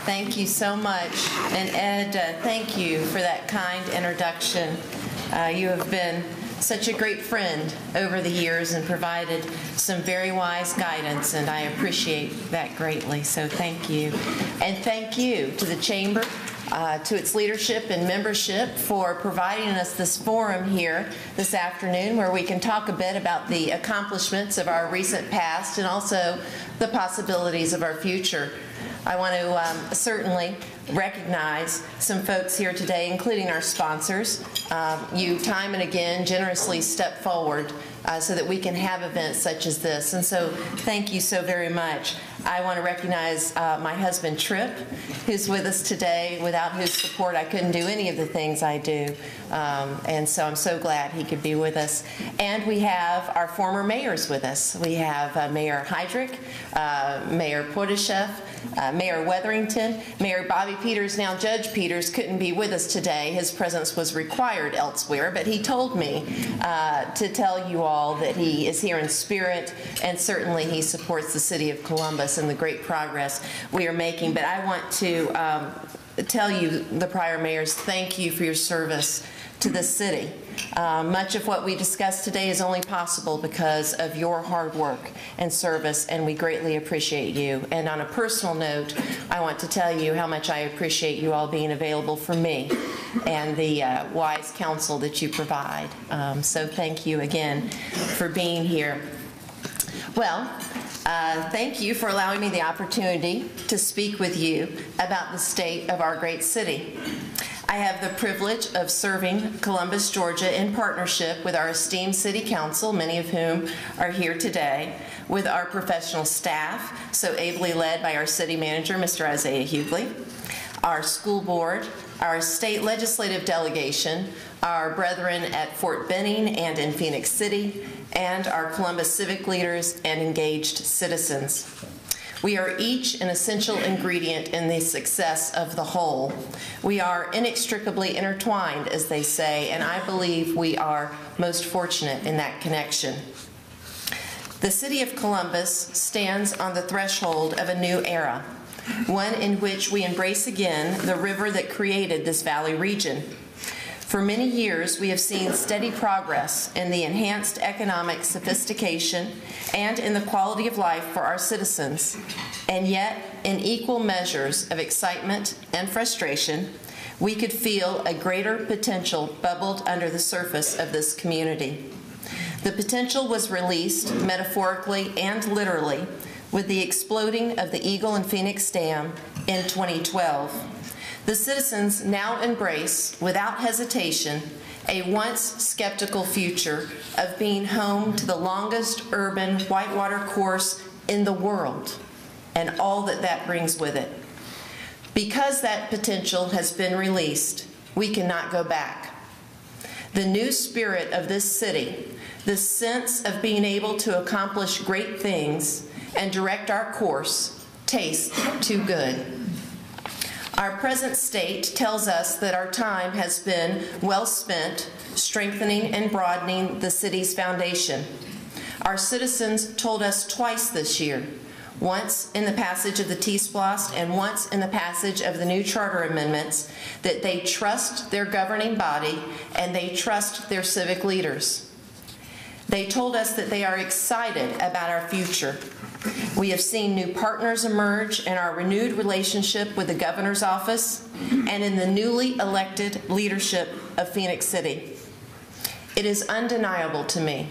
Thank you so much. And Ed, thank you for that kind introduction. You have been such a great friend over the years and provided some very wise guidance, and I appreciate that greatly, so thank you. And thank you to the Chamber, to its leadership and membership for providing us this forum here this afternoon where we can talk a bit about the accomplishments of our recent past and also the possibilities of our future. I want to certainly recognize some folks here today, including our sponsors. You time and again generously step forward so that we can have events such as this, and so thank you so very much. I want to recognize my husband Tripp, who's with us today, without whose support I couldn't do any of the things I do, and so I'm so glad he could be with us. And we have our former mayors with us. We have Mayor Heydrich, Mayor Podeshev, Mayor Wetherington, Mayor Bobby Peters. Now Judge Peters couldn't be with us today. His presence was required elsewhere, but he told me to tell you all that he is here in spirit, and certainly he supports the city of Columbus and the great progress we are making. But I want to tell you, the prior mayors, thank you for your service to this city. Much of what we discussed today is only possible because of your hard work and service, and we greatly appreciate you. And on a personal note, I want to tell you how much I appreciate you all being available for me and the wise counsel that you provide. So thank you again for being here. Well, thank you for allowing me the opportunity to speak with you about the state of our great city. I have the privilege of serving Columbus, Georgia in partnership with our esteemed City Council, many of whom are here today, with our professional staff, so ably led by our City Manager, Mr. Isaiah Hughley, our school board, our state legislative delegation, our brethren at Fort Benning and in Phoenix City, and our Columbus civic leaders and engaged citizens. We are each an essential ingredient in the success of the whole. We are inextricably intertwined, as they say, and I believe we are most fortunate in that connection. The city of Columbus stands on the threshold of a new era, one in which we embrace again the river that created this valley region. For many years, we have seen steady progress in the enhanced economic sophistication and in the quality of life for our citizens. And yet, in equal measures of excitement and frustration, we could feel a greater potential bubbled under the surface of this community. The potential was released metaphorically and literally with the exploding of the Eagle and Phoenix Dam in 2012. The citizens now embrace, without hesitation, a once skeptical future of being home to the longest urban whitewater course in the world, and all that that brings with it. Because that potential has been released, we cannot go back. The new spirit of this city, the sense of being able to accomplish great things and direct our course, tastes too good. Our present state tells us that our time has been well spent strengthening and broadening the city's foundation. Our citizens told us twice this year, once in the passage of the TSPLOST and once in the passage of the new charter amendments, that they trust their governing body and they trust their civic leaders. They told us that they are excited about our future. We have seen new partners emerge in our renewed relationship with the governor's office and in the newly elected leadership of Phoenix City. It is undeniable to me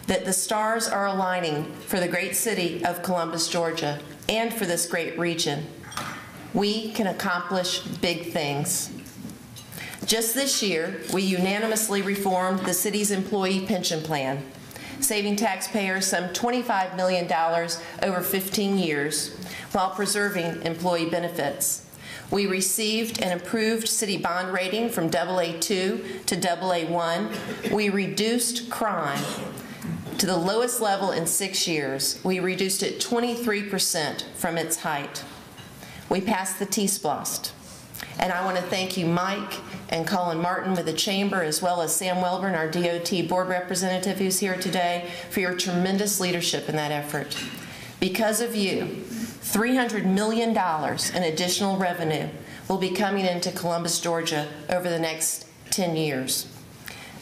that the stars are aligning for the great city of Columbus, Georgia, and for this great region. We can accomplish big things. Just this year, we unanimously reformed the city's employee pension plan, saving taxpayers some $25 million over 15 years while preserving employee benefits. We received an improved city bond rating from AA2 to AA1. We reduced crime to the lowest level in 6 years. We reduced it 23% from its height. We passed the TSPLOST. And I want to thank you, Mike and Colin Martin with the Chamber, as well as Sam Welburn, our DOT board representative who's here today, for your tremendous leadership in that effort. Because of you, $300 million in additional revenue will be coming into Columbus, Georgia over the next 10 years.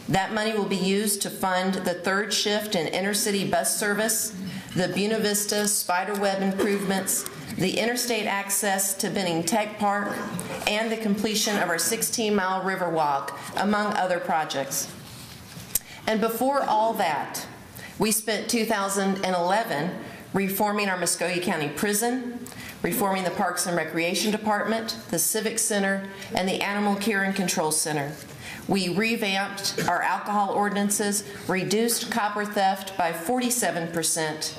That money will be used to fund the third shift in intercity bus service, the Buena Vista spiderweb improvements, the interstate access to Benning Tech Park, and the completion of our 16-mile RiverWalk, among other projects. And before all that, we spent 2011 reforming our Muskogee County Prison, reforming the Parks and Recreation Department, the Civic Center, and the Animal Care and Control Center. We revamped our alcohol ordinances, reduced copper theft by 47%,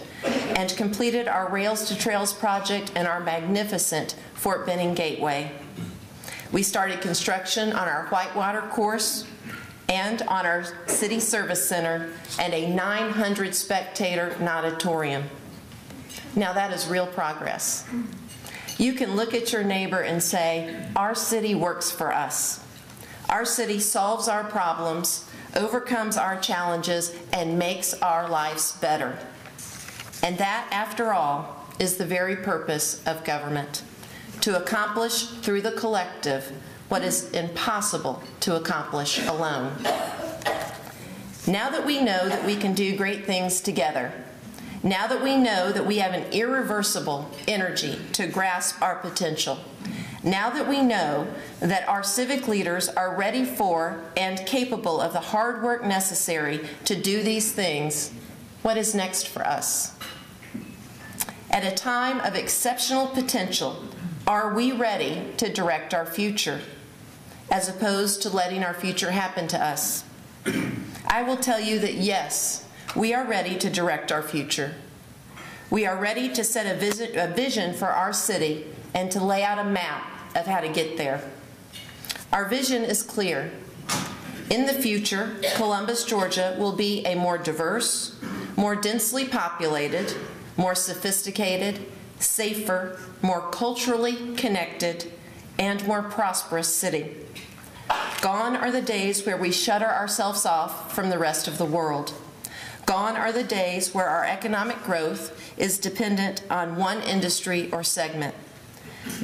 and completed our Rails to Trails project and our magnificent Fort Benning Gateway. We started construction on our Whitewater course and on our City Service Center and a 900 spectator Nautitorium. Now that is real progress. You can look at your neighbor and say, our city works for us. Our city solves our problems, overcomes our challenges, and makes our lives better. And that, after all, is the very purpose of government, to accomplish through the collective what is impossible to accomplish alone. Now that we know that we can do great things together, now that we know that we have an irreversible energy to grasp our potential, now that we know that our civic leaders are ready for and capable of the hard work necessary to do these things, what is next for us? At a time of exceptional potential, are we ready to direct our future, as opposed to letting our future happen to us? I will tell you that yes, we are ready to direct our future. We are ready to set a vision for our city and to lay out a map of how to get there. Our vision is clear. In the future, Columbus, Georgia will be a more diverse, more densely populated, more sophisticated, safer, more culturally connected, and more prosperous city. Gone are the days where we shutter ourselves off from the rest of the world. Gone are the days where our economic growth is dependent on one industry or segment.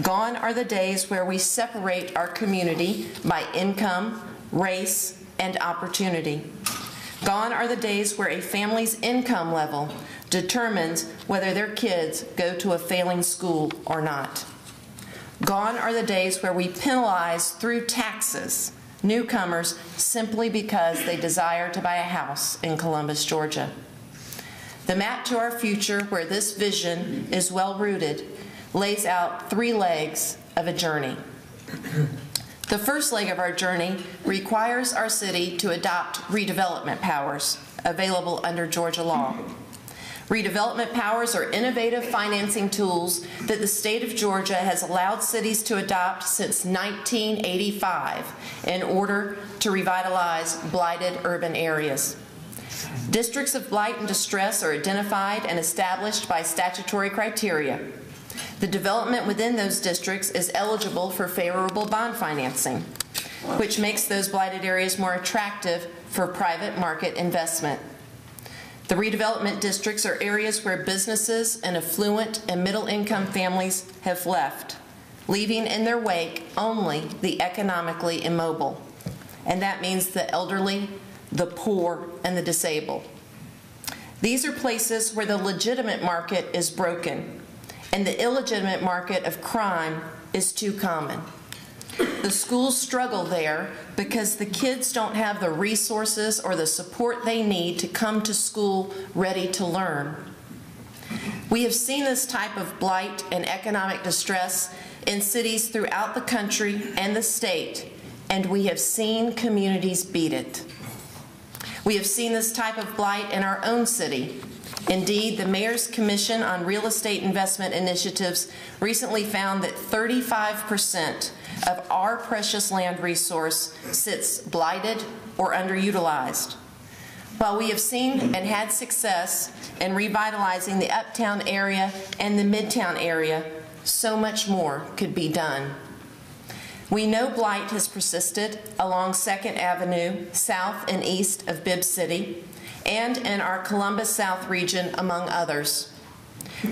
Gone are the days where we separate our community by income, race, and opportunity. Gone are the days where a family's income level determines whether their kids go to a failing school or not. Gone are the days where we penalize through taxes newcomers simply because they desire to buy a house in Columbus, Georgia. The map to our future, where this vision is well rooted, lays out 3 legs of a journey. The first leg of our journey requires our city to adopt redevelopment powers available under Georgia law. Redevelopment powers are innovative financing tools that the state of Georgia has allowed cities to adopt since 1985 in order to revitalize blighted urban areas. Districts of blight and distress are identified and established by statutory criteria. The development within those districts is eligible for favorable bond financing, which makes those blighted areas more attractive for private market investment. The redevelopment districts are areas where businesses and affluent and middle-income families have left, leaving in their wake only the economically immobile. And that means the elderly, the poor, and the disabled. These are places where the legitimate market is broken, and the illegitimate market of crime is too common. The schools struggle there because the kids don't have the resources or the support they need to come to school ready to learn. We have seen this type of blight and economic distress in cities throughout the country and the state, and we have seen communities beat it. We have seen this type of blight in our own city. Indeed, the Mayor's Commission on Real Estate Investment Initiatives recently found that 35% of our precious land resource sits blighted or underutilized. While we have seen and had success in revitalizing the uptown area and the midtown area, so much more could be done. We know blight has persisted along 2nd Avenue, south and east of Bibb City, and in our Columbus South region, among others.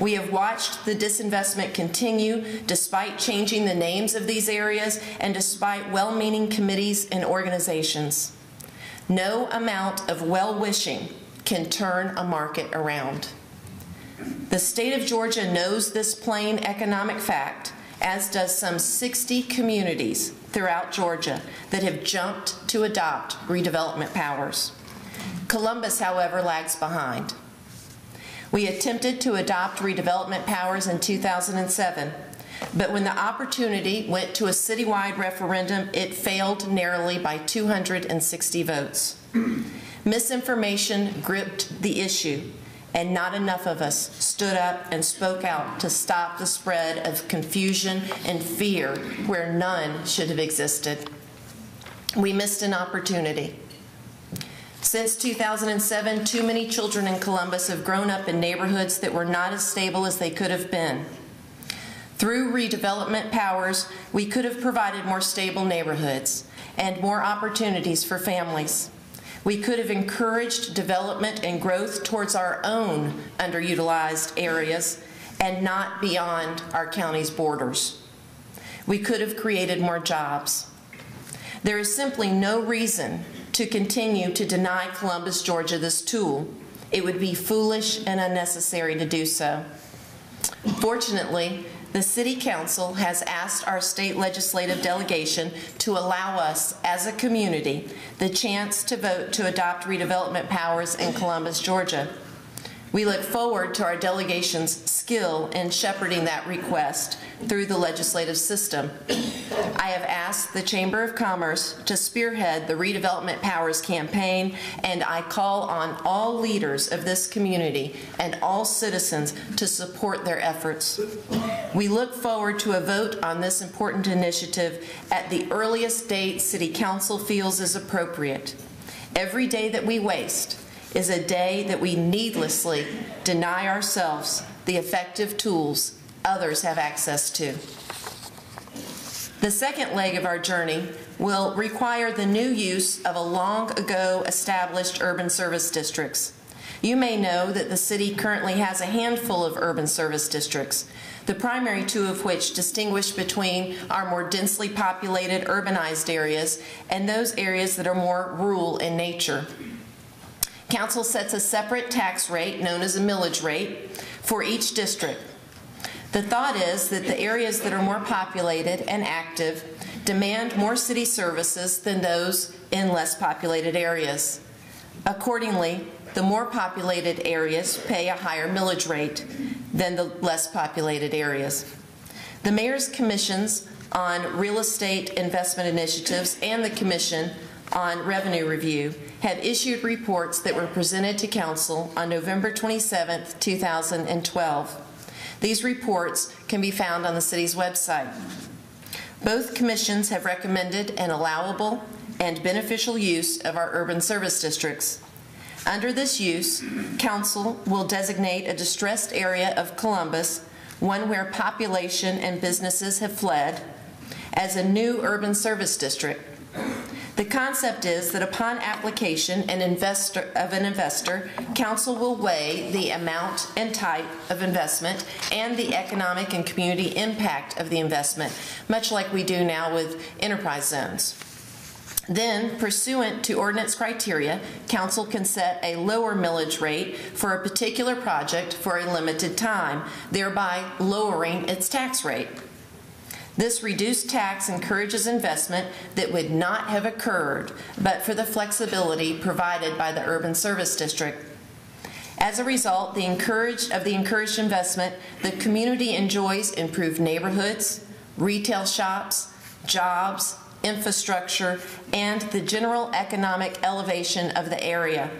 We have watched the disinvestment continue despite changing the names of these areas and despite well-meaning committees and organizations. No amount of well-wishing can turn a market around. The state of Georgia knows this plain economic fact, as does some 60 communities throughout Georgia that have jumped to adopt redevelopment powers. Columbus, however, lags behind. We attempted to adopt redevelopment powers in 2007, but when the opportunity went to a citywide referendum, it failed narrowly by 260 votes. Misinformation gripped the issue, and not enough of us stood up and spoke out to stop the spread of confusion and fear where none should have existed. We missed an opportunity. Since 2007, too many children in Columbus have grown up in neighborhoods that were not as stable as they could have been. Through redevelopment powers, we could have provided more stable neighborhoods and more opportunities for families. We could have encouraged development and growth towards our own underutilized areas and not beyond our county's borders. We could have created more jobs. There is simply no reason to continue to deny Columbus, Georgia this tool. It would be foolish and unnecessary to do so. Fortunately, the City Council has asked our state legislative delegation to allow us as a community the chance to vote to adopt redevelopment powers in Columbus, Georgia. We look forward to our delegation's skill in shepherding that request through the legislative system. I have asked the Chamber of Commerce to spearhead the Redevelopment Powers campaign, and I call on all leaders of this community and all citizens to support their efforts. We look forward to a vote on this important initiative at the earliest date City Council feels is appropriate. Every day that we waste is a day that we needlessly deny ourselves the effective tools others have access to. The second leg of our journey will require the new use of a long ago established urban service districts. You may know that the city currently has a handful of urban service districts, the primary two of which distinguish between our more densely populated urbanized areas and those areas that are more rural in nature. Council sets a separate tax rate, known as a millage rate, for each district. The thought is that the areas that are more populated and active demand more city services than those in less populated areas. Accordingly, the more populated areas pay a higher millage rate than the less populated areas. The Mayor's Commissions on Real Estate Investment Initiatives and the Commission on Revenue Review have issued reports that were presented to Council on November 27, 2012. These reports can be found on the city's website. Both commissions have recommended an allowable and beneficial use of our urban service districts. Under this use, Council will designate a distressed area of Columbus, one where population and businesses have fled, as a new urban service district. The concept is that upon application of an investor, Council will weigh the amount and type of investment and the economic and community impact of the investment, much like we do now with enterprise zones. Then, pursuant to ordinance criteria, Council can set a lower millage rate for a particular project for a limited time, thereby lowering its tax rate. This reduced tax encourages investment that would not have occurred but for the flexibility provided by the urban service district. As a result, the encouraged investment, the community enjoys improved neighborhoods, retail shops, jobs, infrastructure, and the general economic elevation of the area.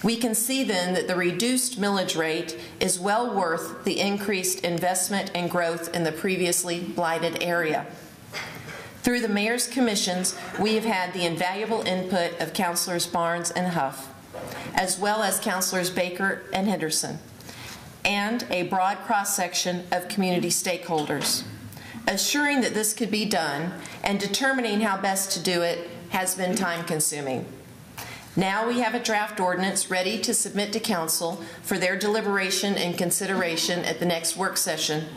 We can see then that the reduced millage rate is well worth the increased investment and growth in the previously blighted area. Through the Mayor's Commissions, we have had the invaluable input of Councilors Barnes and Huff, as well as Councilors Baker and Henderson, and a broad cross-section of community stakeholders. Assuring that this could be done and determining how best to do it has been time-consuming. Now we have a draft ordinance ready to submit to council for their deliberation and consideration at the next work session.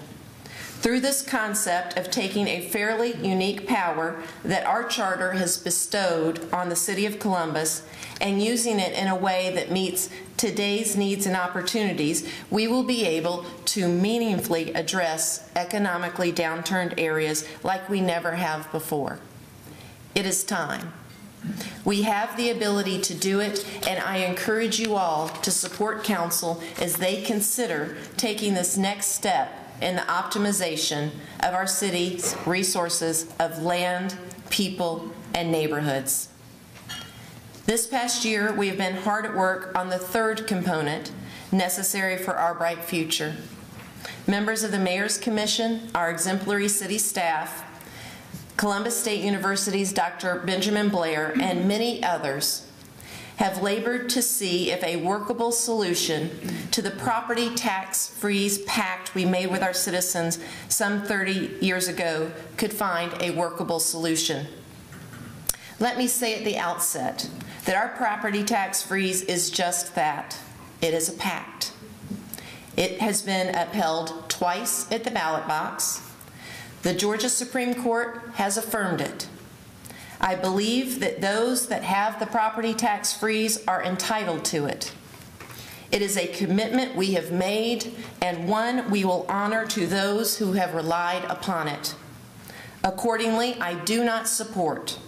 Through this concept of taking a fairly unique power that our charter has bestowed on the City of Columbus and using it in a way that meets today's needs and opportunities, we will be able to meaningfully address economically downturned areas like we never have before. It is time. We have the ability to do it, and I encourage you all to support council as they consider taking this next step in the optimization of our city's resources of land, people, and neighborhoods. This past year, we have been hard at work on the third component necessary for our bright future. Members of the Mayor's Commission, our exemplary city staff, Columbus State University's Dr. Benjamin Blair, and many others have labored to see if a workable solution to the property tax freeze pact we made with our citizens some 30 years ago could find a workable solution. Let me say at the outset that our property tax freeze is just that. It is a pact. It has been upheld twice at the ballot box. The Georgia Supreme Court has affirmed it. I believe that those that have the property tax freeze are entitled to it. It is a commitment we have made and one we will honor to those who have relied upon it. Accordingly, I do not support,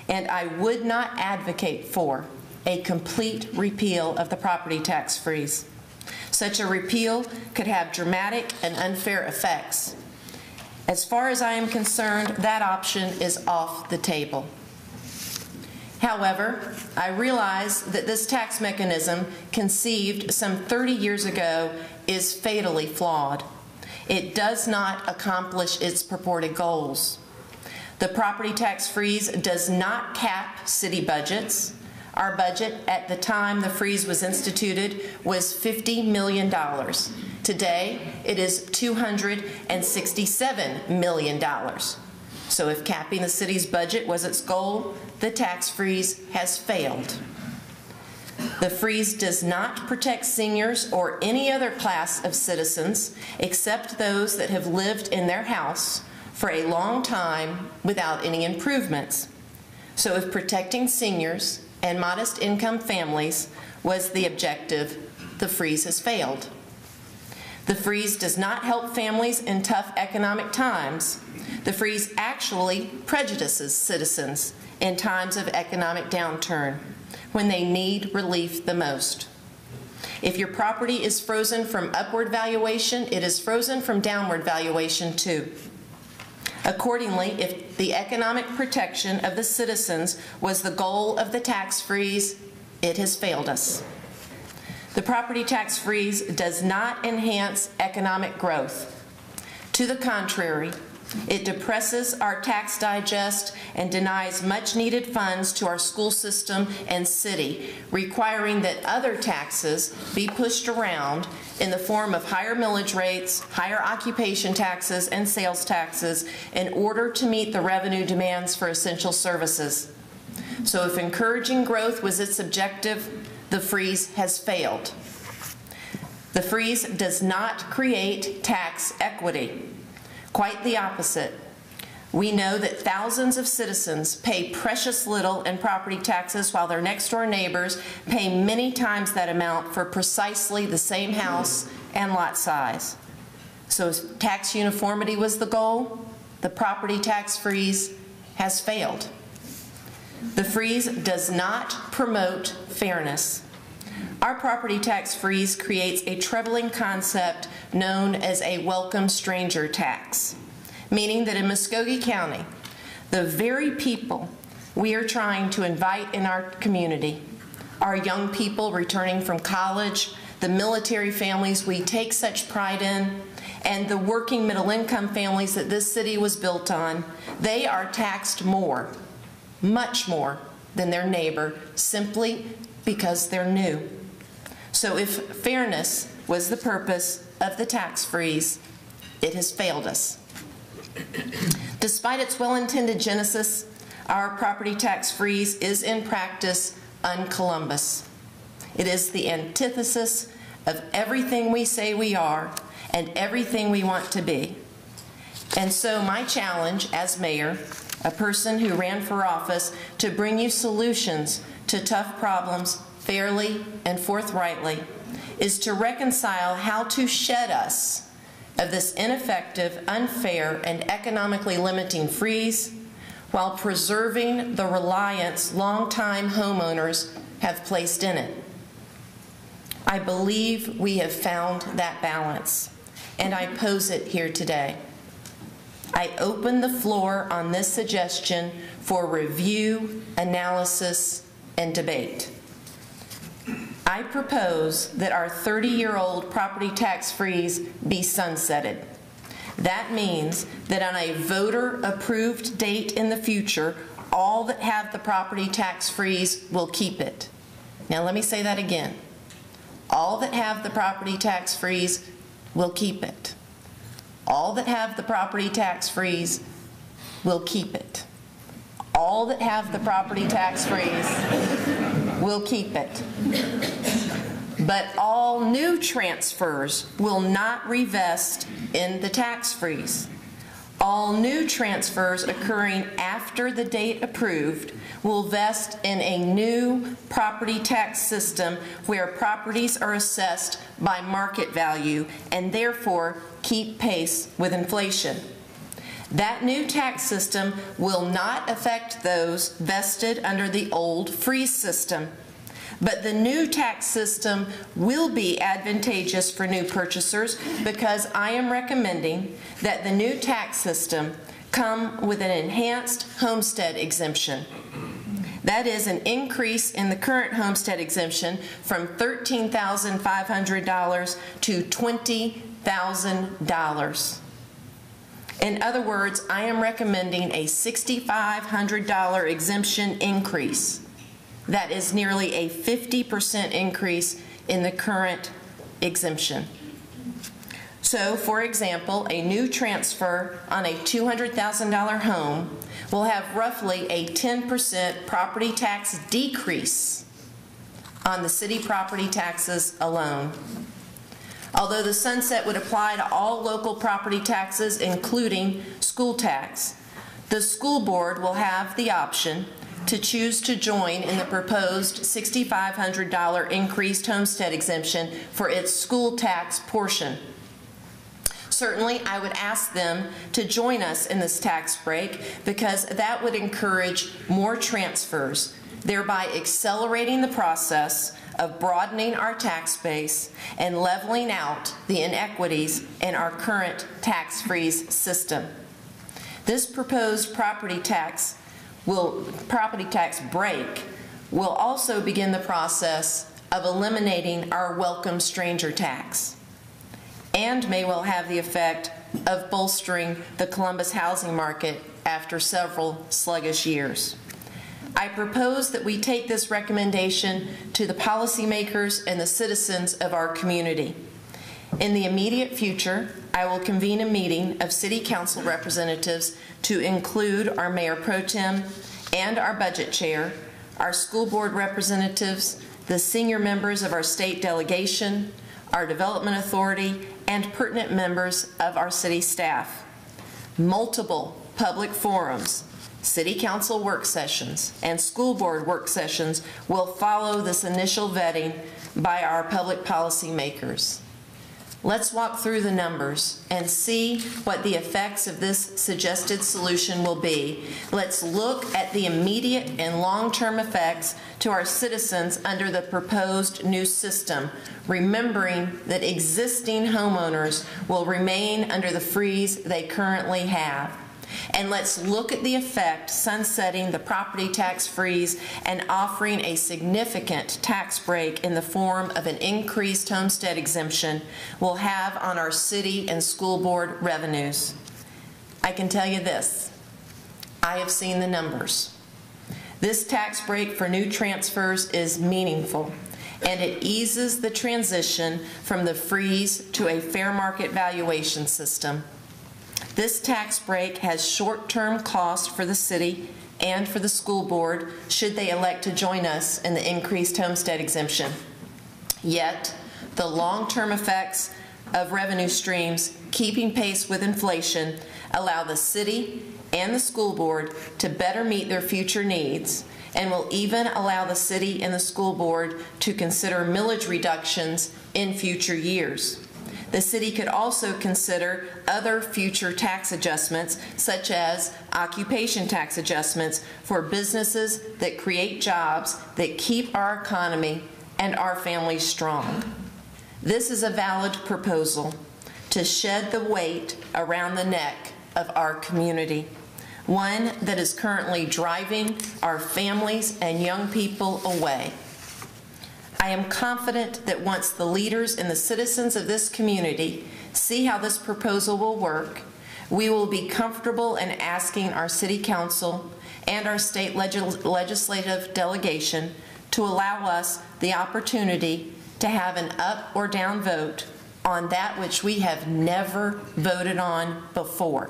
and I would not advocate for, a complete repeal of the property tax freeze. Such a repeal could have dramatic and unfair effects. As far as I am concerned, that option is off the table. However, I realize that this tax mechanism, conceived some 30 years ago, is fatally flawed. It does not accomplish its purported goals. The property tax freeze does not cap city budgets. Our budget at the time the freeze was instituted was $50 million. Today, it is $267 million. So if capping the city's budget was its goal, the tax freeze has failed. The freeze does not protect seniors or any other class of citizens except those that have lived in their house for a long time without any improvements. So if protecting seniors and modest income families was the objective, the freeze has failed. The freeze does not help families in tough economic times. The freeze actually prejudices citizens in times of economic downturn when they need relief the most. If your property is frozen from upward valuation, it is frozen from downward valuation too. Accordingly, if the economic protection of the citizens was the goal of the tax freeze, it has failed us. The property tax freeze does not enhance economic growth. To the contrary, it depresses our tax digest and denies much-needed funds to our school system and city, requiring that other taxes be pushed around in the form of higher millage rates, higher occupation taxes, and sales taxes in order to meet the revenue demands for essential services. So if encouraging growth was its objective, the freeze has failed. The freeze does not create tax equity. Quite the opposite. We know that thousands of citizens pay precious little in property taxes while their next-door neighbors pay many times that amount for precisely the same house and lot size. So if tax uniformity was the goal, the property tax freeze has failed. The freeze does not promote fairness. Our property tax freeze creates a troubling concept known as a welcome stranger tax, meaning that in Muskogee County, the very people we are trying to invite in our community, our young people returning from college, the military families we take such pride in, and the working middle-income families that this city was built on, they are taxed more, much more than their neighbor, simply because they're new. So if fairness was the purpose of the tax freeze, it has failed us. Despite its well-intended genesis, our property tax freeze is in practice un-Columbus. It is the antithesis of everything we say we are and everything we want to be. And so my challenge as mayor, a person who ran for office to bring you solutions to tough problems fairly and forthrightly, is to reconcile how to shed us of this ineffective, unfair, and economically limiting freeze while preserving the reliance longtime homeowners have placed in it. I believe we have found that balance, and I pose it here today. I open the floor on this suggestion for review, analysis, and debate. I propose that our 30-year-old property tax freeze be sunsetted. That means that on a voter-approved date in the future, all that have the property tax freeze will keep it. Now let me say that again. All that have the property tax freeze will keep it. All that have the property tax freeze will keep it. All that have the property tax freeze will keep it. But all new transfers will not revest in the tax freeze. All new transfers occurring after the date approved will vest in a new property tax system where properties are assessed by market value and therefore keep pace with inflation. That new tax system will not affect those vested under the old freeze system. But the new tax system will be advantageous for new purchasers because I am recommending that the new tax system come with an enhanced homestead exemption. That is an increase in the current homestead exemption from $13,500 to $20,000. In other words, I am recommending a $6,500 exemption increase. That is nearly a 50% increase in the current exemption. So, for example, a new transfer on a $200,000 home will have roughly a 10% property tax decrease on the city property taxes alone. Although the sunset would apply to all local property taxes, including school tax, the school board will have the option to choose to join in the proposed $6,500 increased homestead exemption for its school tax portion. Certainly, I would ask them to join us in this tax break because that would encourage more transfers, thereby accelerating the process of broadening our tax base and leveling out the inequities in our current tax freeze system. This proposed property tax break will also begin the process of eliminating our welcome stranger tax and may well have the effect of bolstering the Columbus housing market after several sluggish years. I propose that we take this recommendation to the policymakers and the citizens of our community. In the immediate future, I will convene a meeting of City Council representatives to include our Mayor Pro Tem and our Budget Chair, our school board representatives, the senior members of our state delegation, our Development Authority, and pertinent members of our city staff. Multiple public forums, City Council work sessions, and school board work sessions will follow this initial vetting by our public policy makers. Let's walk through the numbers and see what the effects of this suggested solution will be. Let's look at the immediate and long-term effects to our citizens under the proposed new system, remembering that existing homeowners will remain under the freeze they currently have. And let's look at the effect sunsetting the property tax freeze and offering a significant tax break in the form of an increased homestead exemption will have on our city and school board revenues. I can tell you this, I have seen the numbers. This tax break for new transfers is meaningful, and it eases the transition from the freeze to a fair market valuation system. This tax break has short-term cost for the city and for the school board should they elect to join us in the increased homestead exemption. Yet, the long-term effects of revenue streams keeping pace with inflation allow the city and the school board to better meet their future needs, and will even allow the city and the school board to consider millage reductions in future years. The city could also consider other future tax adjustments, such as occupation tax adjustments for businesses that create jobs that keep our economy and our families strong. This is a valid proposal to shed the weight around the neck of our community, one that is currently driving our families and young people away. I am confident that once the leaders and the citizens of this community see how this proposal will work, we will be comfortable in asking our City Council and our state legislative delegation to allow us the opportunity to have an up or down vote on that which we have never voted on before.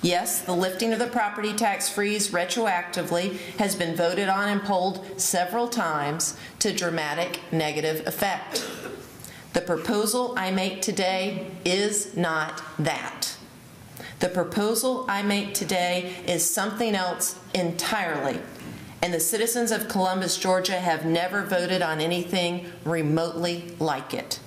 Yes, the lifting of the property tax freeze retroactively has been voted on and polled several times to dramatic negative effect. The proposal I make today is not that. The proposal I make today is something else entirely, and the citizens of Columbus, Georgia have never voted on anything remotely like it.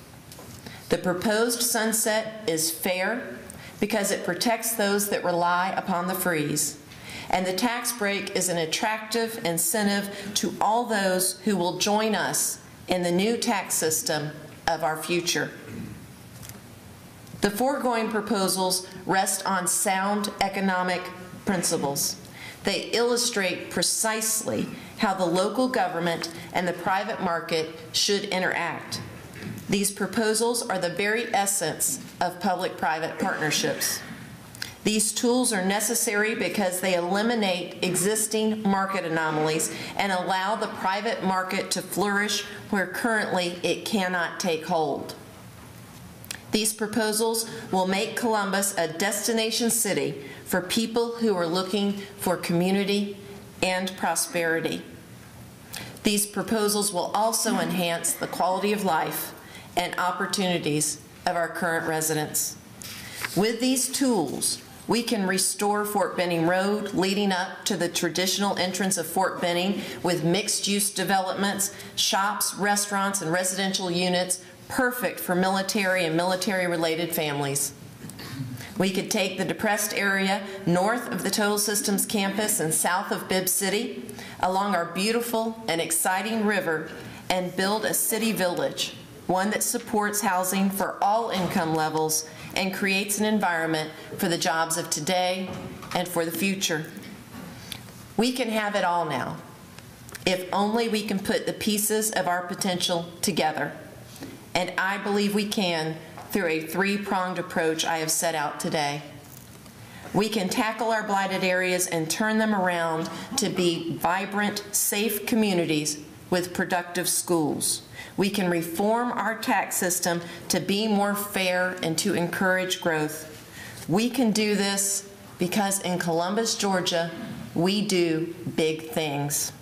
The proposed sunset is fair because it protects those that rely upon the freeze, and the tax break is an attractive incentive to all those who will join us in the new tax system of our future. The foregoing proposals rest on sound economic principles. They illustrate precisely how the local government and the private market should interact. These proposals are the very essence of public-private partnerships. These tools are necessary because they eliminate existing market anomalies and allow the private market to flourish where currently it cannot take hold. These proposals will make Columbus a destination city for people who are looking for community and prosperity. These proposals will also enhance the quality of life and opportunities of our current residents. With these tools, we can restore Fort Benning Road leading up to the traditional entrance of Fort Benning with mixed-use developments, shops, restaurants, and residential units perfect for military and military-related families. We could take the depressed area north of the Total Systems campus and south of Bibb City along our beautiful and exciting river and build a city village, one that supports housing for all income levels and creates an environment for the jobs of today and for the future. We can have it all now, if only we can put the pieces of our potential together. And I believe we can through a three-pronged approach I have set out today. We can tackle our blighted areas and turn them around to be vibrant, safe communities with productive schools. We can reform our tax system to be more fair and to encourage growth. We can do this because in Columbus, Georgia, we do big things.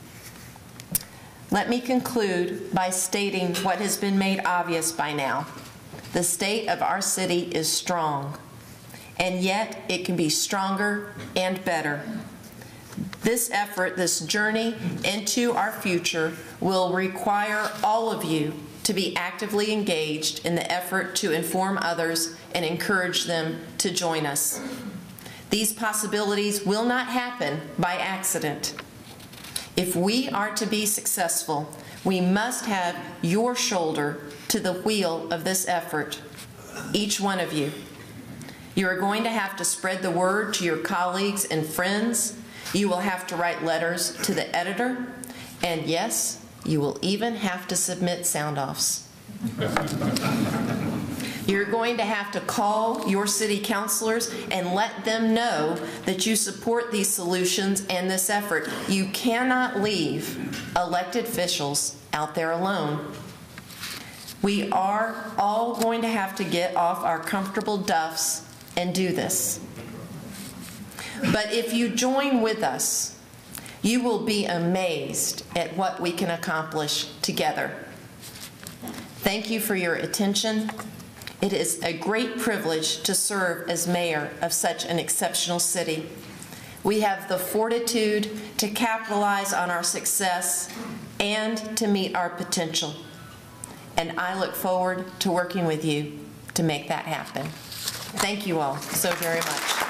Let me conclude by stating what has been made obvious by now. The state of our city is strong, and yet it can be stronger and better. This effort, this journey into our future, will require all of you to be actively engaged in the effort to inform others and encourage them to join us. These possibilities will not happen by accident. If we are to be successful, we must have your shoulder to the wheel of this effort, each one of you. You are going to have to spread the word to your colleagues and friends. You will have to write letters to the editor, and yes, you will even have to submit sound-offs. You're going to have to call your city councilors and let them know that you support these solutions and this effort. You cannot leave elected officials out there alone. We are all going to have to get off our comfortable duffs and do this. But if you join with us, you will be amazed at what we can accomplish together. Thank you for your attention. It is a great privilege to serve as mayor of such an exceptional city. We have the fortitude to capitalize on our success and to meet our potential. And I look forward to working with you to make that happen. Thank you all so very much.